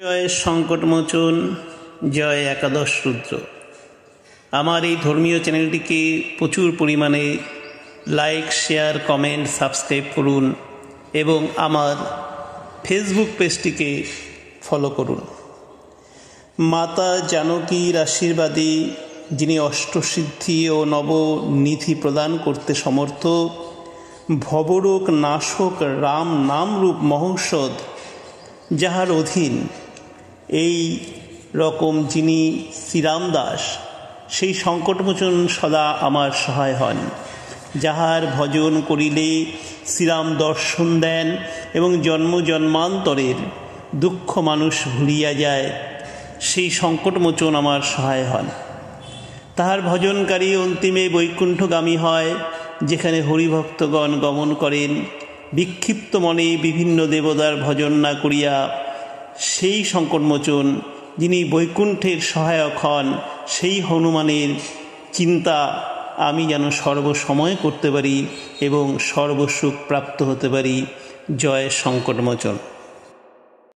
জয় সংকটমোচন, জয় একাদশ রুদ্র। আমার এই ধর্মীয় চ্যানেলটিকে প্রচুর পরিমাণে লাইক, শেয়ার, কমেন্ট, সাবস্ক্রাইব করুন এবং আমার ফেসবুক পেজটিকে ফলো করুন। মাতা জানকীর আশীর্বাদে যিনি অষ্টসিদ্ধি ও নবনিধি প্রদান করতে সমর্থ, ভবরোগ নাশক রাম নামরূপ মহৌষধ যাহার অধীন, এই রকম যিনি শ্রীরাম দাস, সেই সংকটমোচন সদা আমার সহায় হন। যাহার ভজন করিলে শ্রীরাম দর্শন দেন এবং জন্ম জন্মান্তরের দুঃখ মানুষ ভুলিয়া যায়, সেই সংকটমোচন আমার সহায় হন। তাহার ভজনকারী অন্তিমে বৈকুণ্ঠগামী হয়, যেখানে হরিভক্তগণ গমন করেন। বিক্ষিপ্ত মনে বিভিন্ন দেবতার ভজন না করিয়া সেই সংকটমোচন যিনি বৈকুণ্ঠের সহায়ক হন, সেই হনুমানের চিন্তা আমি যেন সর্বসময় করতে পারি এবং সর্বসুখ প্রাপ্ত হতে পারি। জয় সংকটমোচন।